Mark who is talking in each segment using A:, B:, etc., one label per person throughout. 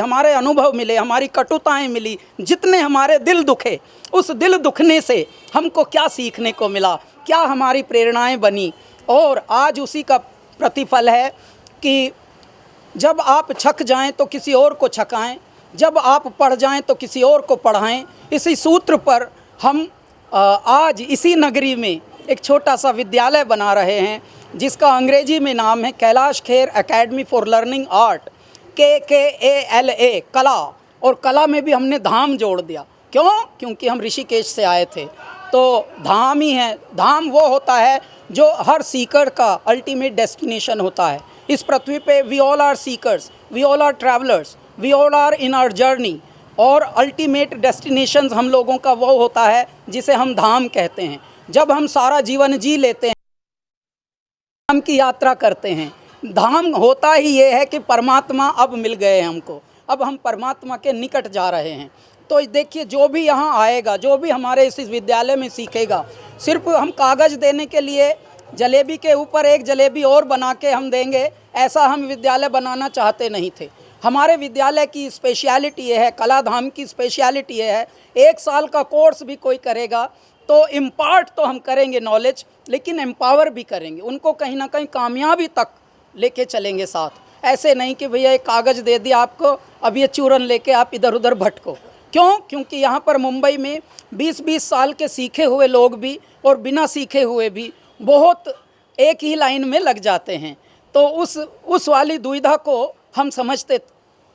A: हमारे अनुभव मिले, हमारी कटुताएं मिली, जितने हमारे दिल दुखे, उस दिल दुखने से हमको क्या सीखने को मिला, क्या हमारी प्रेरणाएं बनी। और आज उसी का प्रतिफल है कि जब आप छक जाएं तो किसी और को छकाएं, जब आप पढ़ जाएं तो किसी और को पढ़ाएं। इसी सूत्र पर हम आज इसी नगरी में एक छोटा सा विद्यालय बना रहे हैं, जिसका अंग्रेजी में नाम है Kailash Kher academy for learning art, KKALA, कला। और कला में भी हमने धाम जोड़ दिया। क्यों? क्योंकि हम ऋषिकेश से आए थे, तो धाम ही है। धाम वो होता है जो हर सीकर का अल्टीमेट डेस्टिनेशन होता है। इस पृथ्वी पे we all are seekers, we all are travellers, we all are in our journey. और अल्टीमेट डेस्टिनेशन हम लोगों का वो होता है जिसे हम धाम कहते हैं। जब हम सारा जीवन जी लेते हैं, धाम की यात्रा करते हैं। धाम होता ही ये है कि परमात्मा अब मिल गए हमको, अब हम परमात्मा के निकट जा रहे हैं। तो देखिए, जो भी यहाँ आएगा, जो भी हमारे इस विद्यालय में सीखेगा, सिर्फ हम कागज़ देने के लिए जलेबी के ऊपर एक जलेबी और बना के हम देंगे, ऐसा हम विद्यालय बनाना चाहते नहीं थे। हमारे विद्यालय की स्पेशलिटी ये है, कलाधाम की स्पेशलिटी ये है, 1 साल का कोर्स भी कोई करेगा तो इम्पार्ट तो हम करेंगे नॉलेज, लेकिन एम्पावर भी करेंगे, उनको कहीं ना कहीं कामयाबी तक लेके चलेंगे साथ। ऐसे नहीं कि भैया एक कागज़ दे दिया आपको, अब ये चूरन लेके आप इधर उधर भटको। क्यों? क्योंकि यहाँ पर मुंबई में 20-20 साल के सीखे हुए लोग भी और बिना सीखे हुए भी बहुत एक ही लाइन में लग जाते हैं। तो उस वाली दुविधा को हम समझते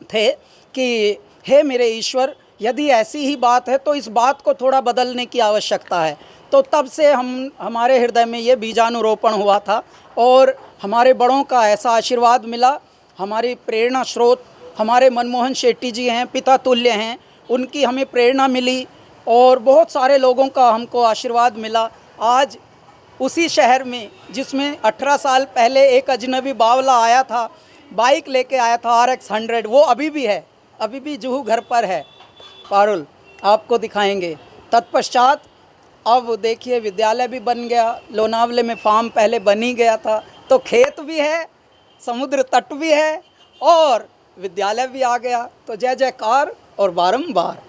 A: थे कि हे मेरे ईश्वर, यदि ऐसी ही बात है तो इस बात को थोड़ा बदलने की आवश्यकता है। तो तब से हमारे हृदय में ये बीजानुरोपण हुआ था और हमारे बड़ों का ऐसा आशीर्वाद मिला। हमारी प्रेरणा स्रोत हमारे मनमोहन शेट्टी जी हैं, पिता तुल्य हैं, उनकी हमें प्रेरणा मिली और बहुत सारे लोगों का हमको आशीर्वाद मिला। आज उसी शहर में जिसमें 18 साल पहले एक अजनबी बावला आया था, बाइक लेके आया था RX 100, वो अभी भी है, अभी भी जुहू घर पर है, पारुल आपको दिखाएंगे। तत्पश्चात अब देखिए विद्यालय भी बन गया, लोनावले में फार्म पहले बन ही गया था, तो खेत भी है, समुद्र तट भी है और विद्यालय भी आ गया। तो जय जयकार और बारंबार।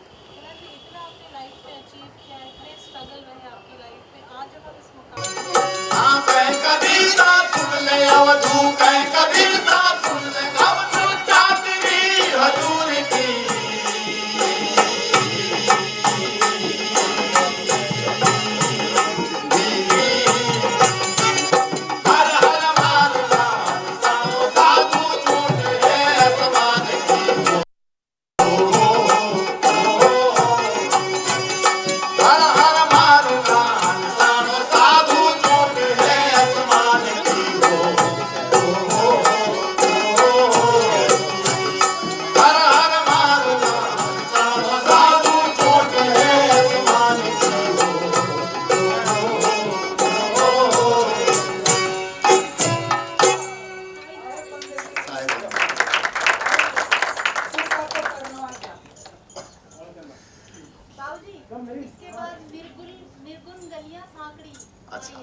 B: इसके बाद निर्गुण गलियां सांकड़ी।
C: अच्छा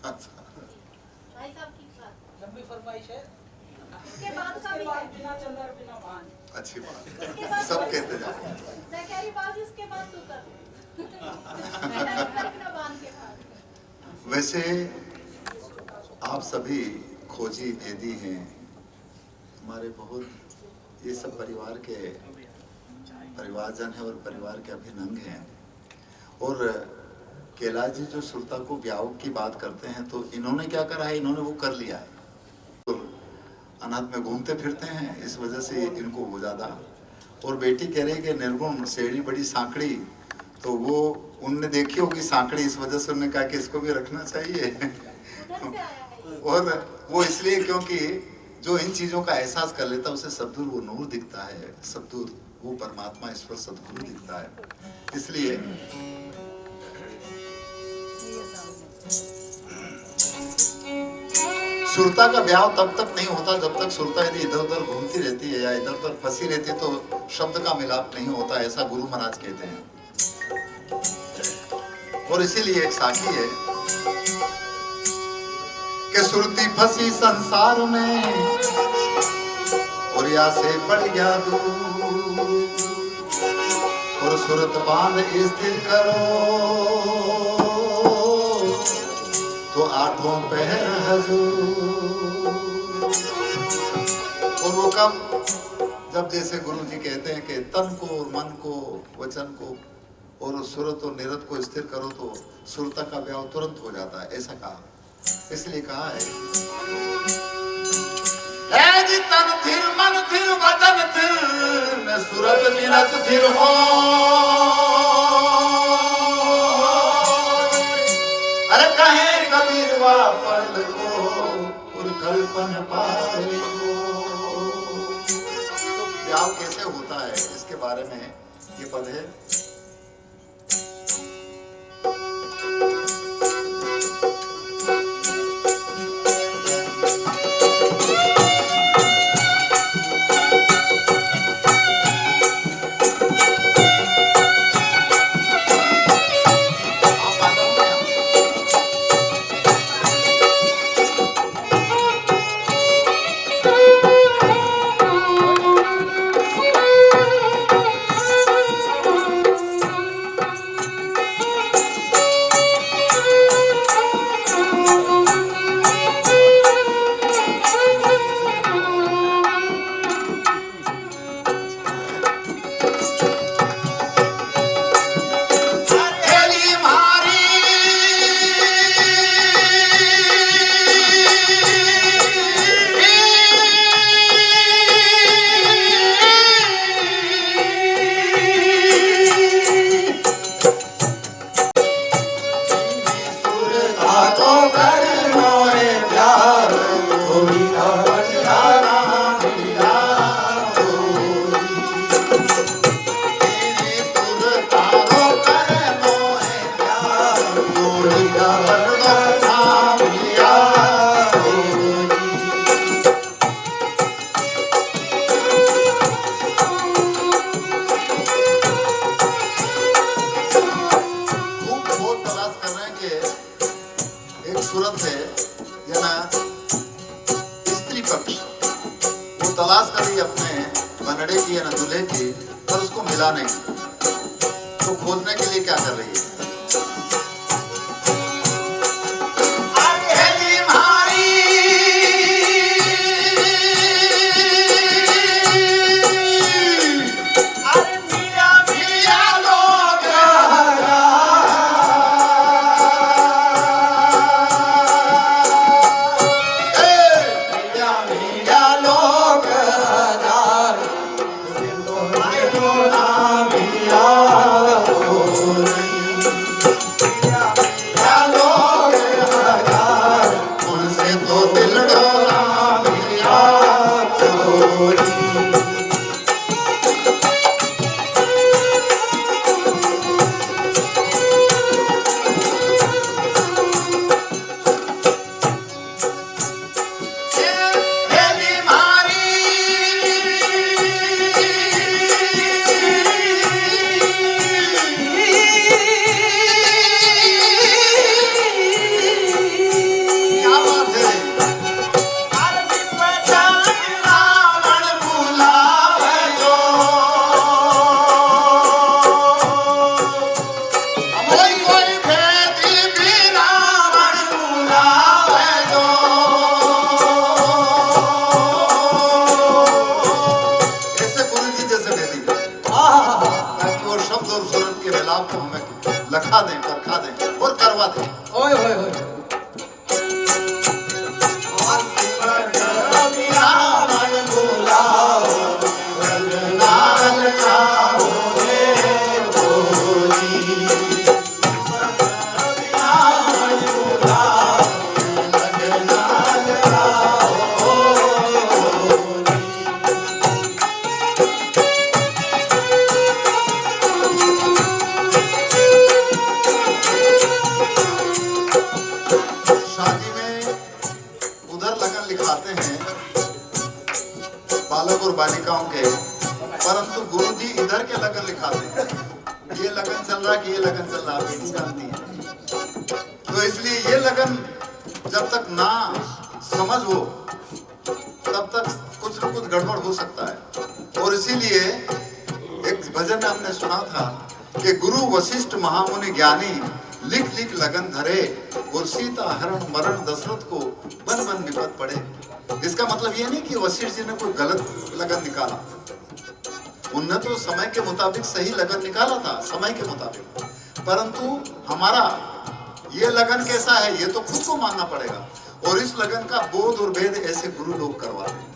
C: अच्छा,
B: भाई साहब की बात
A: लंबी फरमाइश है।
B: इसके बाद का भी है।
A: बिना चंदर बिना भान।
C: अच्छी बात, सब कहते जाओ।
B: मैं कह रही बात इसके बाद तू कर। बिना भान के बाद।
C: वैसे आप सभी खोजी भेदी हैं, हमारे बहुत ये सब परिवार के परिवारजन है और परिवार के अभिनंग हैं। और कैलाश जी जो सुरता को ब्याह की बात करते हैं, तो इन्होंने क्या करा है, इन्होंने वो कर लिया है। तो अनाथ में घूमते फिरते हैं, इस वजह से इनको वो ज़्यादा। और बेटी कह रही है कि निर्गुण सेड़ी बड़ी सांकड़ी, तो वो उनने देखी होगी सांकड़ी, इस वजह से उन्होंने कहा कि इसको भी रखना चाहिए। और वो इसलिए क्योंकि जो इन चीज़ों का एहसास कर लेता है उसे सद्गुरु वो नूर दिखता है, सद्गुरु वो परमात्मा ईश्वर सद्गुरु दिखता है। इसलिए सुरता का ब्याह तब तक नहीं होता जब तक सुरता यदि इधर उधर घूमती रहती है या इधर उधर फंसी रहती है, तो शब्द का मिलाप नहीं होता, ऐसा गुरु महाराज कहते हैं। और इसीलिए एक साखी है कि सुरती फंसी संसार में, और सुरिया से पड़ गया दूर और सुरत बांध स्थिर करो तो आठों पहर हजूर। और वो कब? जब जैसे गुरु जी कहते हैं कि तन को और मन को वचन को और सुरत और निरत को स्थिर करो तो सुरता का व्याव तुरंत हो जाता है, ऐसा कहा। इसलिए कहा है जी तन थिर मन थिर वचन थिर मैं सुरत निरत थिर हो। अरे कहे कबीर वा पल को और कल्पन पावे को। तो व्याव कैसे होता है इसके बारे में ये पद है। तलाश करी अपने बनड़े की या न दूल्हे की, पर उसको मिला नहीं। तो खोजने के लिए क्या कर रही है? लखा दें, परखा दें और करवा दें। ओए ओए ओए बालक और बालिकाओं के, परंतु गुरु जी इधर के लगन लिखाते हैं। ये लगन चल रहा कि ये लगन चल रहा, आप जानती है। तो इसलिए ये लगन जब तक ना समझ हो तब तक कुछ कुछ न कुछ गड़बड़ हो सकता है। और इसीलिए एक भजन में हमने सुना था कि गुरु वशिष्ठ महामुनि ज्ञानी लिख लिख लगन धरे और सीता हरण मरण दशरथ को बन बन विपद पड़े। इसका मतलब ये नहीं कि वशिष्ठ जी ने कोई गलत लगन निकाला, उनने तो समय के मुताबिक सही लगन निकाला था, समय के मुताबिक, परंतु हमारा ये लगन कैसा है ये तो खुद को मानना पड़ेगा। और इस लगन का बोध और भेद ऐसे गुरु लोग करवा रहे हैं।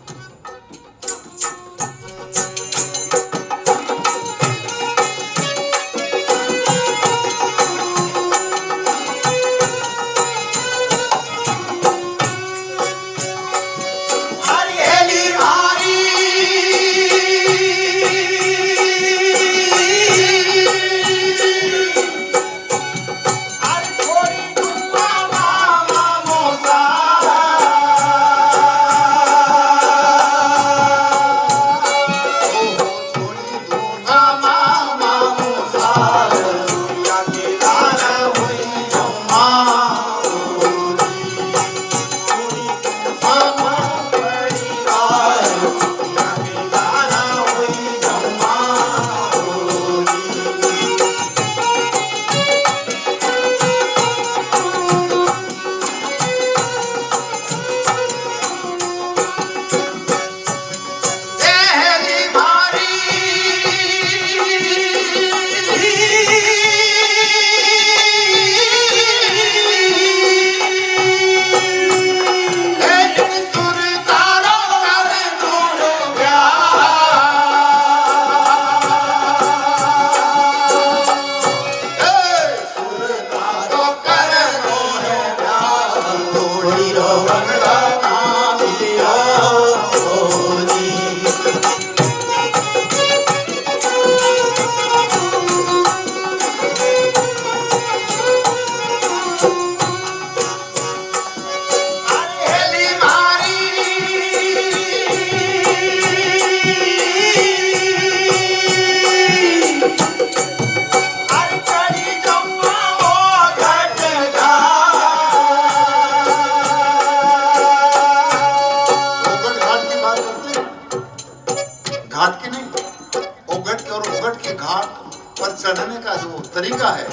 C: चढ़ने का जो तरीका है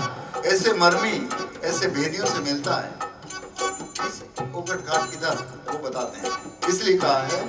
C: ऐसे मर्मी ऐसे भेदियों से मिलता है। इस ओगट घाट किधर वो बताते हैं, इसलिए कहा है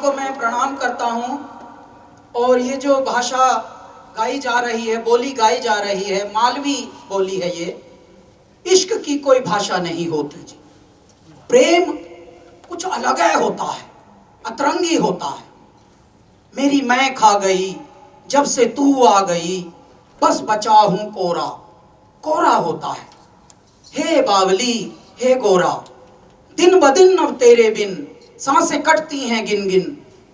A: को मैं प्रणाम करता हूँ। और ये जो भाषा गाई जा रही है, बोली गाई जा रही है, मालवी बोली है ये। इश्क की कोई भाषा नहीं होती जी। प्रेम कुछ अलग है होता है, अतरंगी होता है। मेरी मैं खा गई जब से तू आ गई, बस बचा हूं कोरा, कोरा होता है। हे बावली हे गोरा, दिन ब दिन अब तेरे बिन सांसें कटती हैं गिन गिन,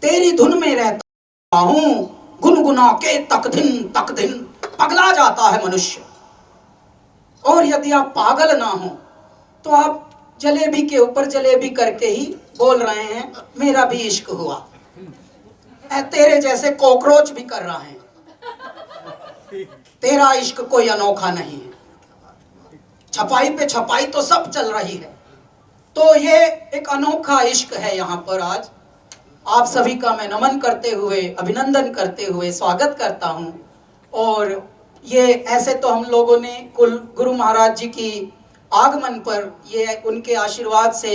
A: तेरी धुन में रहता हूं गुनगुना के तक दिन पगला जाता है मनुष्य। और यदि आप पागल ना हो तो आप जलेबी के ऊपर जलेबी करके ही बोल रहे हैं मेरा भी इश्क हुआ। तेरे जैसे कॉकरोच भी कर रहे हैं। तेरा इश्क कोई अनोखा नहीं है। छपाई पे छपाई तो सब चल रही है, तो ये एक अनोखा इश्क है। यहाँ पर आज आप सभी का मैं नमन करते हुए, अभिनंदन करते हुए स्वागत करता हूँ। और ये ऐसे तो हम लोगों ने कुल गुरु महाराज जी की आगमन पर ये उनके आशीर्वाद से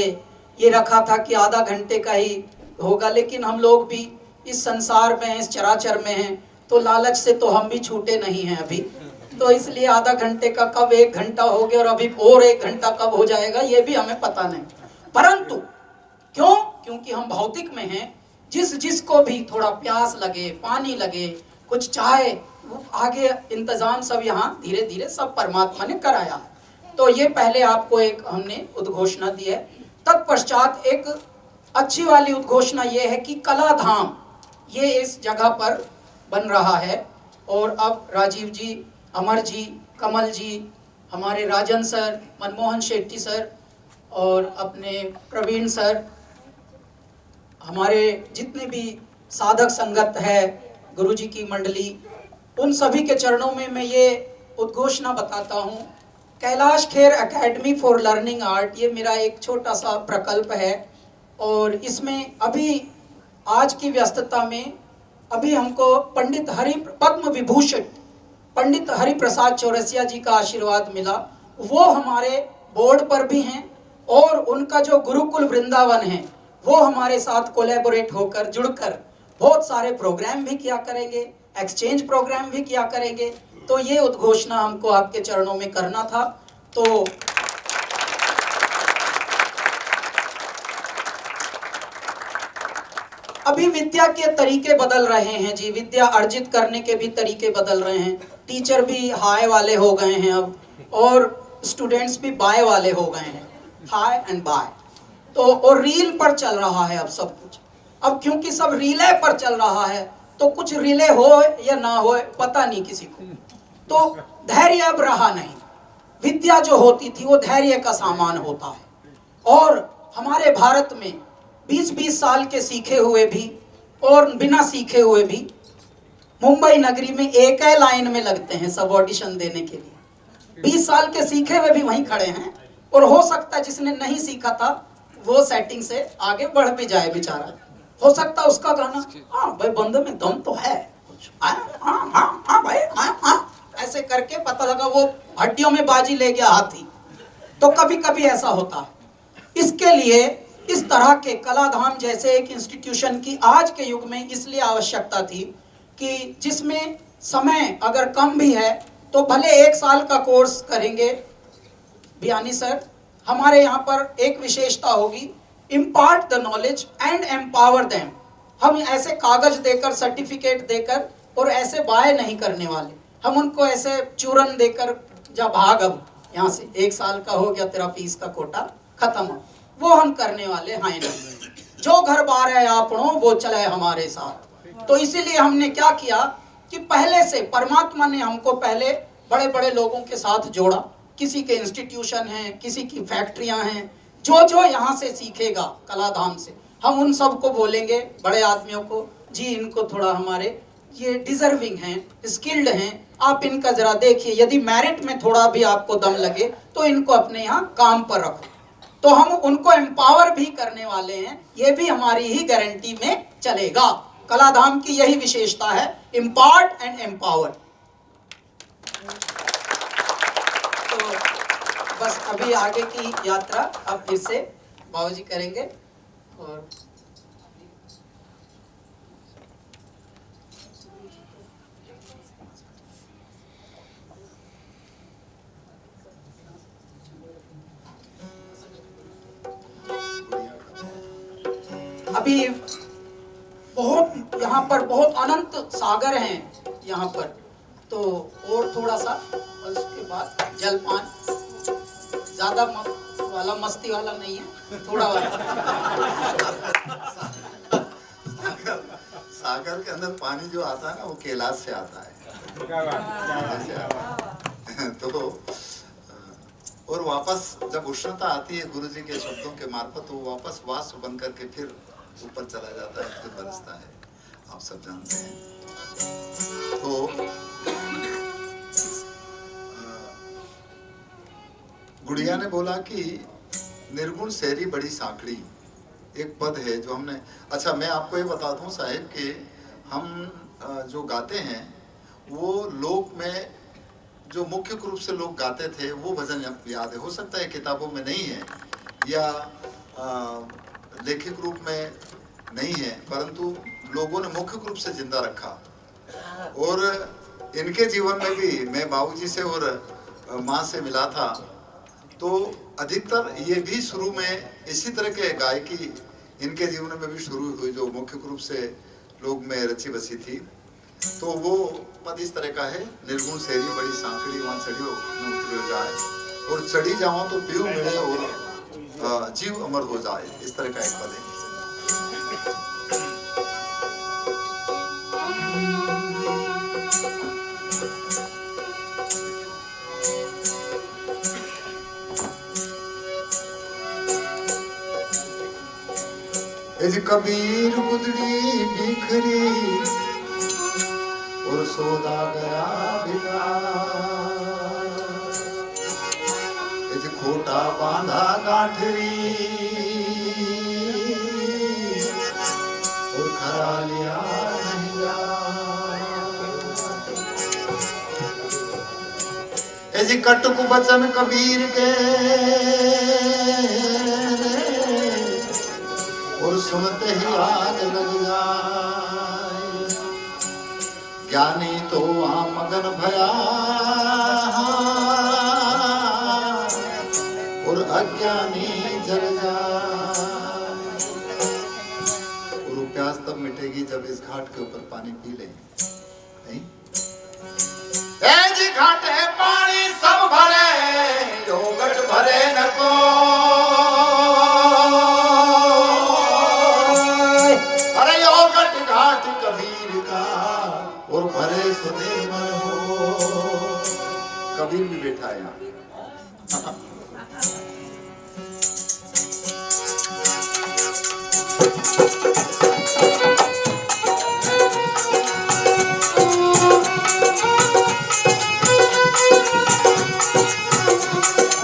A: ये रखा था कि आधा घंटे का ही होगा, लेकिन हम लोग भी इस संसार में हैं, इस चराचर में हैं, तो लालच से तो हम भी छूटे नहीं हैं अभी। तो इसलिए आधा घंटे का कब 1 घंटा हो गया और अभी और 1 घंटा कब हो जाएगा ये भी हमें पता नहीं। परंतु क्यों? क्योंकि हम भौतिक में हैं। जिसको भी थोड़ा प्यास लगे, पानी लगे, कुछ चाहे, वो आगे इंतजाम सब यहाँ धीरे धीरे सब परमात्मा ने कराया है। तो ये पहले आपको एक हमने उद्घोषणा दी है। तत्पश्चात एक अच्छी वाली उद्घोषणा ये है कि कला धाम ये इस जगह पर बन रहा है। और अब राजीव जी, अमर जी, कमल जी, हमारे राजन सर, मनमोहन शेट्टी सर और अपने प्रवीण सर, हमारे जितने भी साधक संगत है, गुरुजी की मंडली, उन सभी के चरणों में मैं ये उद्घोषणा बताता हूँ। Kailash Kher academy for learning art ये मेरा एक छोटा सा प्रकल्प है। और इसमें अभी आज की व्यस्तता में अभी हमको पंडित पद्म विभूषण पंडित हरि प्रसाद चौरसिया जी का आशीर्वाद मिला। वो हमारे बोर्ड पर भी हैं और उनका जो गुरुकुल वृंदावन है वो हमारे साथ कोलैबोरेट होकर जुड़कर बहुत सारे प्रोग्राम भी किया करेंगे, एक्सचेंज प्रोग्राम भी किया करेंगे। तो ये उद्घोषणा हमको आपके चरणों में करना था। तो अभी विद्या के तरीके बदल रहे हैं जी, विद्या अर्जित करने के भी तरीके बदल रहे हैं। टीचर भी हाय वाले हो गए हैं अब, और स्टूडेंट्स भी बाय वाले हो गए हैं, हाय एंड बाय। तो और रील पर चल रहा है अब सब कुछ। अब क्योंकि सब रीले पर चल रहा है तो कुछ रीले हो या ना हो पता नहीं किसी को। तो धैर्य अब रहा नहीं। विद्या जो होती थी वो धैर्य का सामान होता है। और हमारे भारत में 20-20 साल के सीखे हुए भी और बिना सीखे हुए भी मुंबई नगरी में एक ही लाइन में लगते हैं सब ऑडिशन देने के लिए। 20 साल के सीखे हुए भी वहीं खड़े हैं। और हो सकता है जिसने नहीं सीखा था वो सेटिंग से आगे बढ़ भी जाए बेचारा। हो सकता है उसका गाना हाँ भाई बंदे में दम तो है, हाँ भाई हाँ ऐसे करके पता लगा वो हड्डियों में बाजी ले गया हाथी। तो कभी कभी ऐसा होता है। इसके लिए इस तरह के कलाधाम जैसे एक इंस्टीट्यूशन की आज के युग में इसलिए आवश्यकता थी कि जिसमें समय अगर कम भी है तो भले 1 साल का कोर्स करेंगे बियानी सर। हमारे यहाँ पर एक विशेषता होगी, impart the knowledge and empower them. हम ऐसे कागज देकर, सर्टिफिकेट देकर और ऐसे बाय नहीं करने वाले। हम उनको ऐसे चूरन देकर जा भाग, अब यहाँ से 1 साल का हो गया तेरा फीस का कोटा खत्म, वो हम करने वाले हैं नहीं। जो घर बार है आपनों वो चले हमारे साथ। तो इसीलिए हमने क्या किया कि पहले से परमात्मा ने हमको पहले बड़े बड़े लोगों के साथ जोड़ा। किसी के इंस्टीट्यूशन हैं, किसी की फैक्ट्रियां हैं। जो यहाँ से सीखेगा कलाधाम से, हम उन सबको बोलेंगे बड़े आदमियों को, जी इनको थोड़ा हमारे ये डिजर्विंग हैं, स्किल्ड हैं, आप इनका जरा देखिए, यदि मेरिट में थोड़ा भी आपको दम लगे तो इनको अपने यहाँ काम पर रखो। तो हम उनको एम्पावर भी करने वाले हैं, ये भी हमारी ही गारंटी में चलेगा। कलाधाम की यही विशेषता है, इम्पार्ट एंड एम्पावर। तो बस अभी आगे की यात्रा अब फिर से बाबूजी करेंगे। और अभी बहुत यहाँ पर बहुत अनंत सागर हैं यहाँ पर, तो और थोड़ा सा उसके बाद जलपान, ज़्यादा वाला मस्ती वाला नहीं है, थोड़ा वाला।
C: सागर के अंदर पानी जो आता है ना वो कैलाश से आता है। तो और वापस जब उष्णता आती है गुरु जी के शब्दों के मार्फत, तो वापस वाष्प बन करके फिर ऊपर चला जाता है, फिर बरसता है, आप सब जानते हैं। तो गुड़िया ने बोला कि निर्गुण शहरी बड़ी सांकड़ी, एक पद है जो हमने, अच्छा मैं आपको ये बता दूं साहिब कि हम जो गाते हैं वो लोक में जो मुख्य रूप से लोग गाते थे वो भजन याद है, हो सकता है किताबों में नहीं है या लेखिक रूप में नहीं है, परंतु लोगों ने मुख्य रूप से जिंदा रखा। और इनके जीवन में भी मैं बाबूजी से और माँ से मिला था, तो अधिकतर ये भी शुरू में इसी तरह के गायकी इनके जीवन में भी शुरू हुई, जो मुख्य रूप से लोग में रची बसी थी। तो वो पद इस तरह का है, निर्गुण शहरी बड़ी सांकड़ी, वहाँ चढ़ियो न उतरियो जाए, और चढ़ी जाओ तो पीऊ मिले और जीव अमर हो जाए, इस तरह का एक पद है। कबीर गुदड़ी बिखरी और सौदा गया बिका, खोटा बांधा गाठरी और खरा लिया नहीं जा, कटुक बचन कबीर के और सुनते ही आग लग जाए, ज्ञानी तो वहां मगन भया और अज्ञानी जल जाए। और प्यास तब मिटेगी जब इस घाट के ऊपर पानी पी ले, नहीं? जी घाट है पानी सब भरे, जो गट भरे न को, कबीर का और भरे सुने मन हो। कबीर भी बैठा है यहाँ।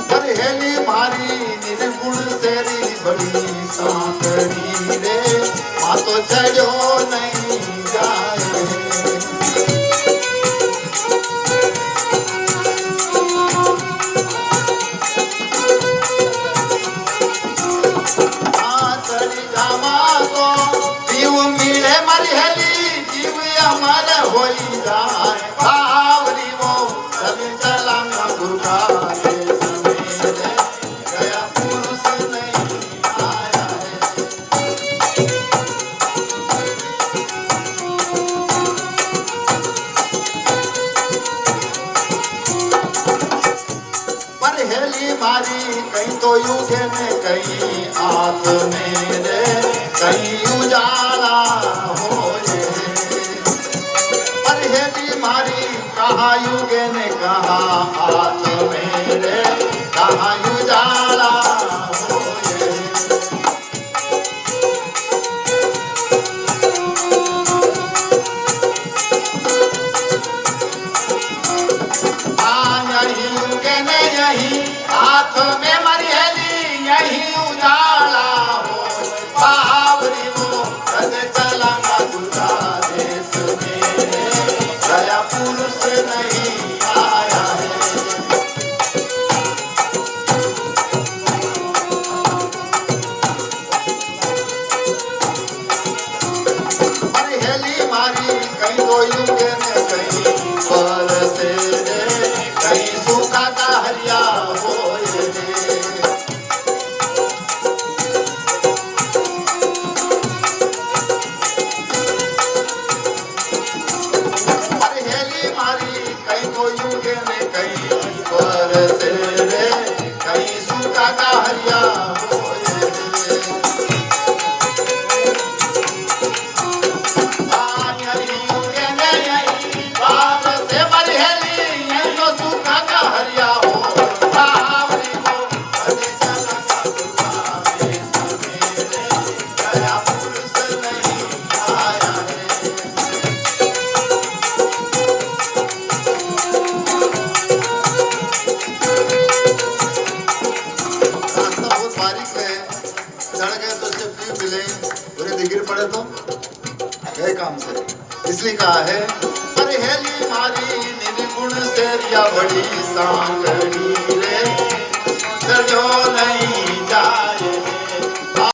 C: परहेली मारी निर्गुण सेरी बड़ी सांकड़ी रे, माँ तो चढ़ो नहीं जाए, चढ़ी जावा तो पीऊ मिले मरहली, जीव अमर हो जाए, बावरी वो सब चला गुरु का देश मेरे, गया पुरुष नहीं आया है। परहेली मारी कहीं तो युगे में, कहीं आंख मेरे, कहीं उजाला हो ये। परहेली मारी कहाँ युगे ने, कहाँ आंख मेरे, कहाँ उजाला हो ये। यही युगे ने यही हाथ में मरहली, यही उजाला हो, बावरी वो कद चला गुरु देश में, गया पुरुष नहीं आया है। मरहली मारी कहीं दो युगे ने, कहीं पर से कहीं सूखा का हरिया हो ये। इसलिए कहा है परहेली मारी निर्गुण से रिया बड़ी सांकड़ी